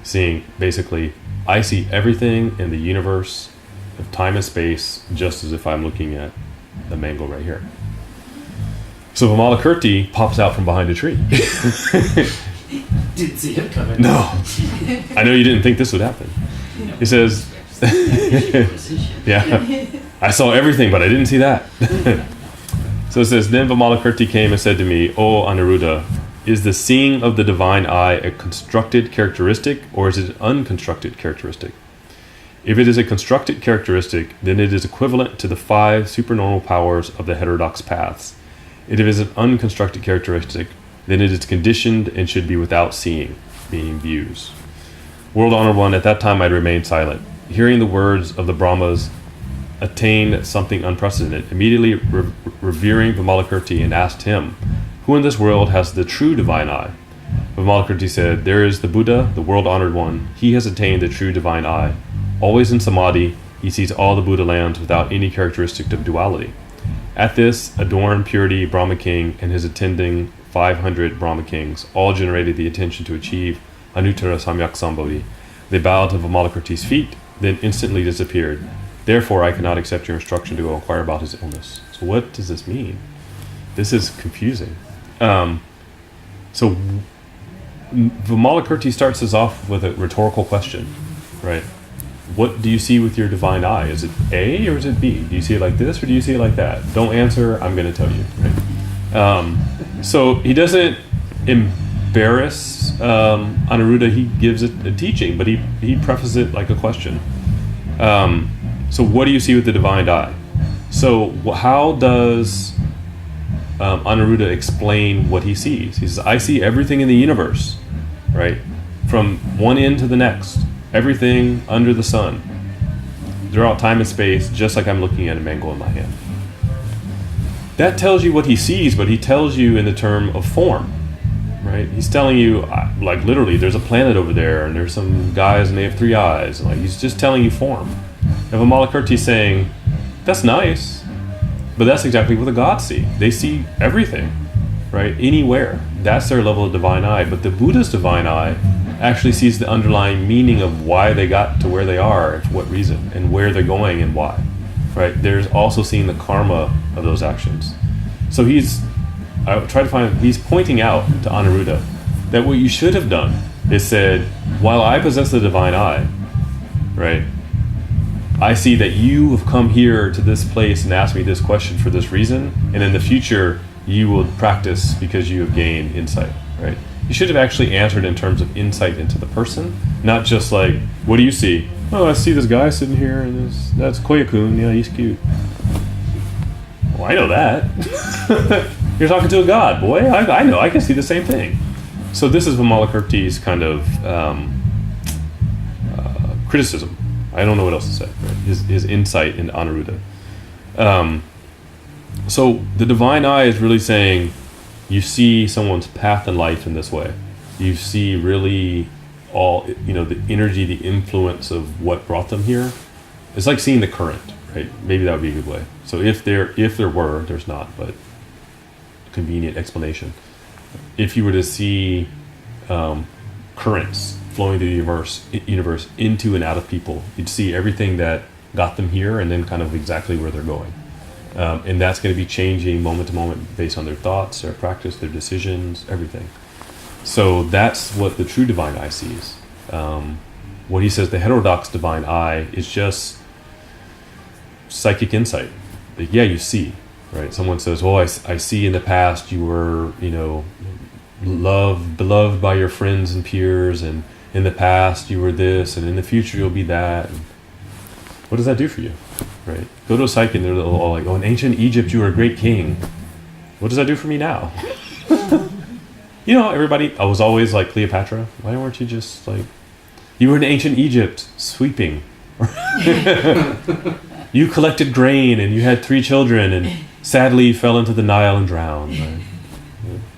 Seeing, basically, I see everything in the universe of time and space just as if I'm looking at the mango right here. So Vimalakirti pops out from behind a tree. Didn't see him coming. No. I know you didn't think this would happen. He says, yeah, I saw everything, but I didn't see that. So it says, then Vimalakirti came and said to me, O Aniruddha, Is the seeing of the divine eye a constructed characteristic, or is it an unconstructed characteristic? If it is a constructed characteristic, then it is equivalent to the 5 supernormal powers of the heterodox paths. If it is an unconstructed characteristic, then it is conditioned and should be without seeing, meaning views. World Honored One, at that time I'd remain silent. Hearing the words of the Brahmas attained something unprecedented. Immediately revering Vimalakirti and asked him, who in this world has the true divine eye? Vimalakirti said, there is the Buddha, the World Honored One. He has attained the true divine eye. Always in samadhi, he sees all the Buddha lands without any characteristic of duality. At this, adorned purity Brahma King and his attending 500 Brahma Kings all generated the attention to achieve Anuttara Samyak Sambodhi. They bowed to Vimalakirti's feet, then instantly disappeared. Therefore, I cannot accept your instruction to go inquire about his illness. So what does this mean? This is confusing. So Vimalakirti starts us off with a rhetorical question, right? What do you see with your divine eye? Is it A or is it B? Do you see it like this or do you see it like that? Don't answer, I'm going to tell you. Right? So he doesn't embarrass Anuruddha, he gives it a teaching, but he prefaces it like a question. So what do you see with the divine eye? So how does Anuruddha explain what he sees? He says, I see everything in the universe, right? From one end to the next. Everything under the sun, throughout time and space, just like I'm looking at a mango in my hand. That tells you what he sees, but he tells you in the term of form, right? He's telling you, like literally, there's a planet over there, and there's some guys, and they have 3 eyes. And like he's just telling you form. And Vimalakirti is saying, that's nice, but that's exactly what the gods see. They see everything, right? Anywhere. That's their level of divine eye. But the Buddha's divine eye actually sees the underlying meaning of why they got to where they are, and for what reason, and where they're going and why, right? There's also seeing the karma of those actions. So he's pointing out to Anuruddha that what you should have done is said, while I possess the divine eye, right, I see that you have come here to this place and asked me this question for this reason, and in the future you will practice because you have gained insight, right? You should have actually answered in terms of insight into the person, not just like, what do you see? Oh, I see this guy sitting here, and that's Koya-kun. Yeah, he's cute. Well, I know that. You're talking to a god, boy. I know. I can see the same thing. So this is Vimalakirti's kind of criticism. I don't know what else to say. Right? His insight into Anuruddha. So the divine eye is really saying, you see someone's path in life in this way. You see really all, the energy, the influence of what brought them here. It's like seeing the current, right? Maybe that would be a good way. So if there were, there's not, but convenient explanation. If you were to see currents flowing through the universe into and out of people, you'd see everything that got them here and then kind of exactly where they're going. And that's going to be changing moment to moment based on their thoughts, their practice, their decisions, everything. So that's what the true divine eye sees. What he says, the heterodox divine eye is just psychic insight. Like, yeah, you see, right? Someone says, oh, I see in the past you were, beloved by your friends and peers, and in the past you were this, and in the future you'll be that. And what does that do for you? Right? Go to a psychic and they're all like, oh, in ancient Egypt you were a great king. What does that do for me now? Everybody, I was always like Cleopatra. Why weren't you just like, you were in ancient Egypt sweeping. You collected grain and you had 3 children and sadly fell into the Nile and drowned. Right?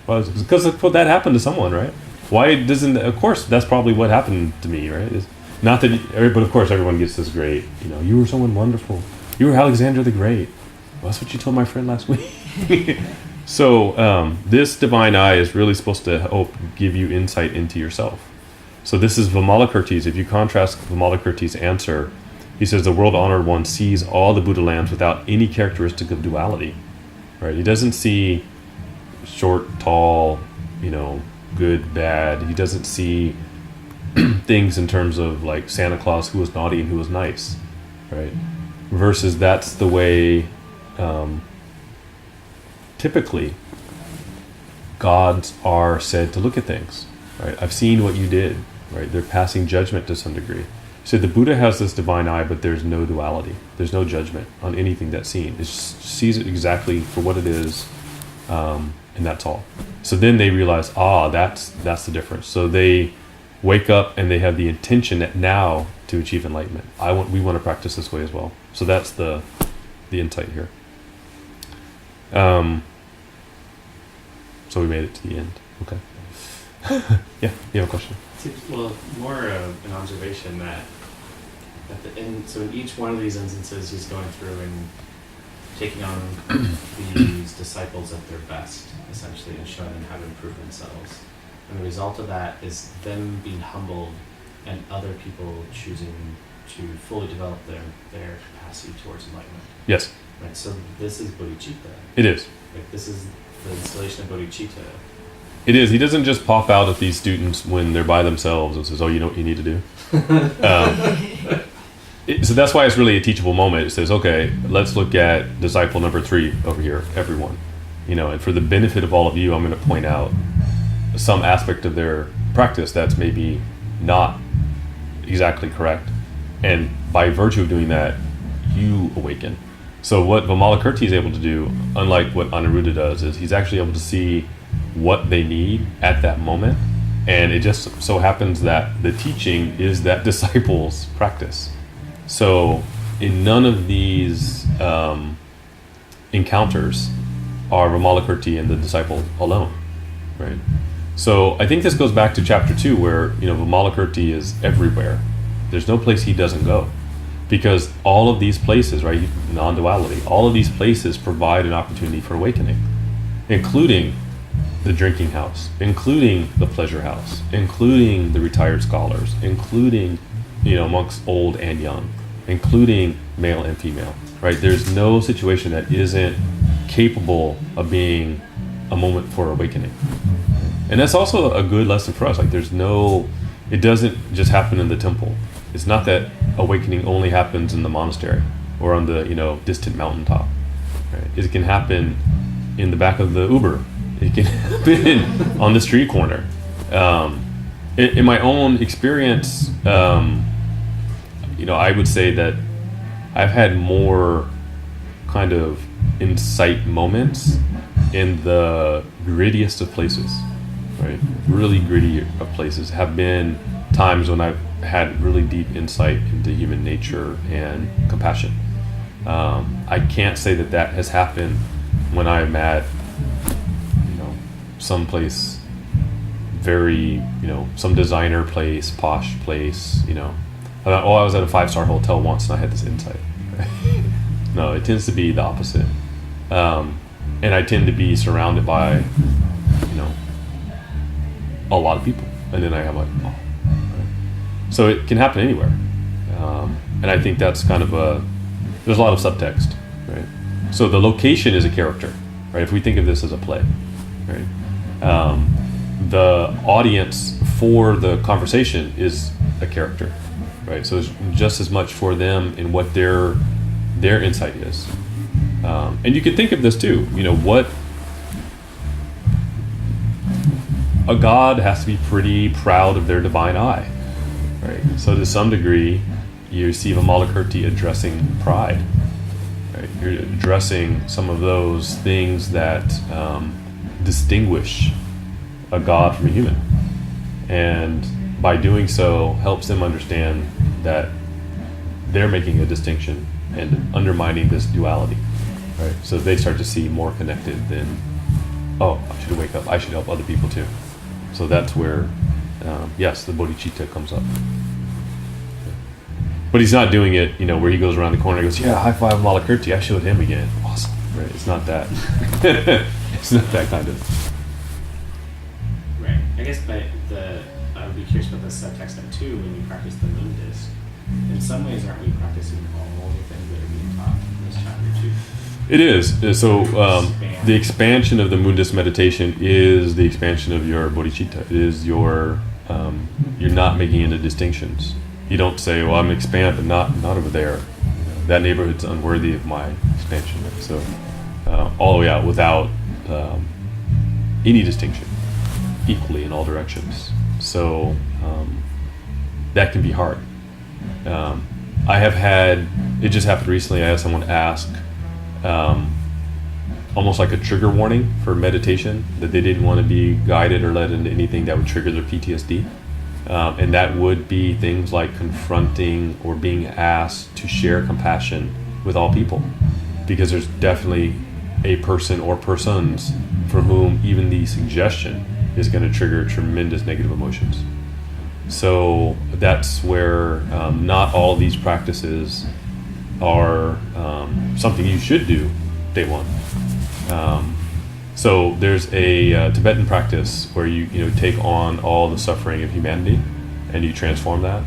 Well, because that happened to someone, right? Why doesn't, of course, that's probably what happened to me, right? Not that, but of course everyone gets this great, you were someone wonderful. You were Alexander the Great. Well, that's what you told my friend last week. So this divine eye is really supposed to help give you insight into yourself. So this is Vimalakirti's. If you contrast Vimalakirti's answer, he says the world honored one sees all the Buddha lands without any characteristic of duality. Right? He doesn't see short, tall, good, bad. He doesn't see things in terms of like Santa Claus, who was naughty and who was nice, right? Versus that's the way typically gods are said to look at things, right? I've seen what you did, right? They're passing judgment to some degree. So the Buddha has this divine eye, but there's no duality. There's no judgment on anything that's seen. It just sees it exactly for what it is, and that's all. So then they realize, that's the difference. So they wake up and they have the intention that now to achieve enlightenment. We want to practice this way as well. So that's the insight here. So we made it to the end. Okay. Yeah, you have a question? Well, more of an observation that at the end, so in each one of these instances, he's going through and taking on these disciples at their best, essentially, and showing them how to improve themselves. And the result of that is them being humbled and other people choosing to fully develop their capacity towards enlightenment. Yes. Right. So this is bodhicitta. It is. Like this is the installation of bodhicitta. It is. He doesn't just pop out at these students when they're by themselves and says, "Oh, you know what you need to do." So that's why it's really a teachable moment. It says, "Okay, let's look at disciple number 3 over here, everyone." And for the benefit of all of you, I'm going to point out some aspect of their practice that's maybe not exactly correct, and by virtue of doing that, you awaken. So what Vimalakirti is able to do, unlike what Anuruddha does, is he's actually able to see what they need at that moment, and it just so happens that the teaching is that disciple's practice. So in none of these encounters are Vimalakirti and the disciple alone, right? So I think this goes back to chapter 2 where, Vimalakirti is everywhere. There's no place he doesn't go. Because all of these places, right, non-duality, all of these places provide an opportunity for awakening, including the drinking house, including the pleasure house, including the retired scholars, including, amongst old and young, including male and female, right? There's no situation that isn't capable of being a moment for awakening. And that's also a good lesson for us. Like it doesn't just happen in the temple. It's not that awakening only happens in the monastery or on the, distant mountaintop. Right? It can happen in the back of the Uber. It can happen on the street corner. In my own experience, I would say that I've had more kind of insight moments in the grittiest of places, right? Really gritty of places have been times when I've had really deep insight into human nature and compassion. I can't say that has happened when I'm at, someplace very, some designer place, posh place, I was at a 5-star hotel once and I had this insight. No, it tends to be the opposite. And I tend to be surrounded by, a lot of people. And then I have like, right? So it can happen anywhere. And I think that's kind of there's a lot of subtext, right? So the location is a character, right? If we think of this as a play, right? The audience for the conversation is a character, right? So it's just as much for them in what their insight is. And you can think of this too, what a god has to be pretty proud of their divine eye, right? So to some degree, you see Vimalakirti addressing pride, right? You're addressing some of those things that distinguish a god from a human, and by doing so helps them understand that they're making a distinction and undermining this duality, right? So they start to see more connected than, I should wake up, I should help other people too. So that's where, yes, the bodhicitta comes up. But he's not doing it, where he goes around the corner and goes, high five Vimalakirti, I showed him again. Awesome, right? It's not that. It's not that kind of. Right. I guess I would be curious about the subtext then too when you practice the moon disc. In some ways, aren't we practicing all the things that are being taught in this chapter too? It is. So the expansion of the Mundus meditation is the expansion of your bodhicitta. It is your, you're not making any distinctions. You don't say, well, I'm expand, but not over there. That neighborhood's unworthy of my expansion. So all the way out without any distinction equally in all directions. So that can be hard. I have had, it just happened recently, I had someone ask almost like a trigger warning for meditation, that they didn't want to be guided or led into anything that would trigger their PTSD. And that would be things like confronting or being asked to share compassion with all people. Because there's definitely a person or persons for whom even the suggestion is going to trigger tremendous negative emotions. So that's where not all these practices are something you should do day one. So there's a Tibetan practice where you take on all the suffering of humanity and you transform that.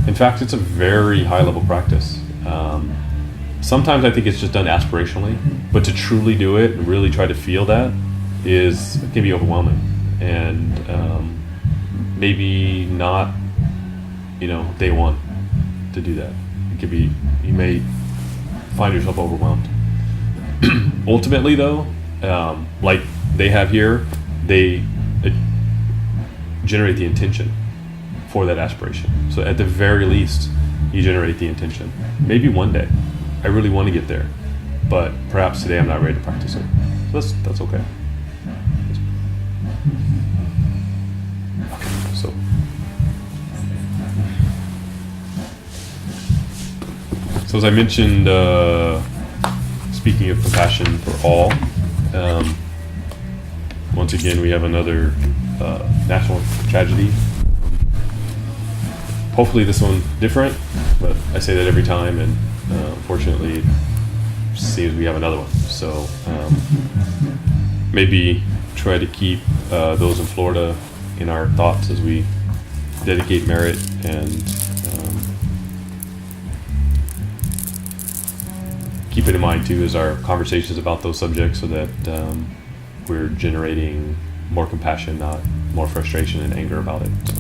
In fact, it's a very high level practice. Sometimes I think it's just done aspirationally, but to truly do it and really try to feel that can be overwhelming, and maybe not day one to do that. It could be, you may find yourself overwhelmed. Ultimately though, like they have here, they generate the intention for that aspiration. So at the very least, you generate the intention. Maybe one day, I really want to get there, but perhaps today I'm not ready to practice it. So that's okay. So. So as I mentioned, speaking of compassion for all, once again we have another national tragedy. Hopefully this one different, but I say that every time, and unfortunately it seems we have another one. So maybe try to keep those in Florida in our thoughts as we dedicate merit, and keep it in mind too as our conversations about those subjects, so that we're generating more compassion, not more frustration and anger about it. So.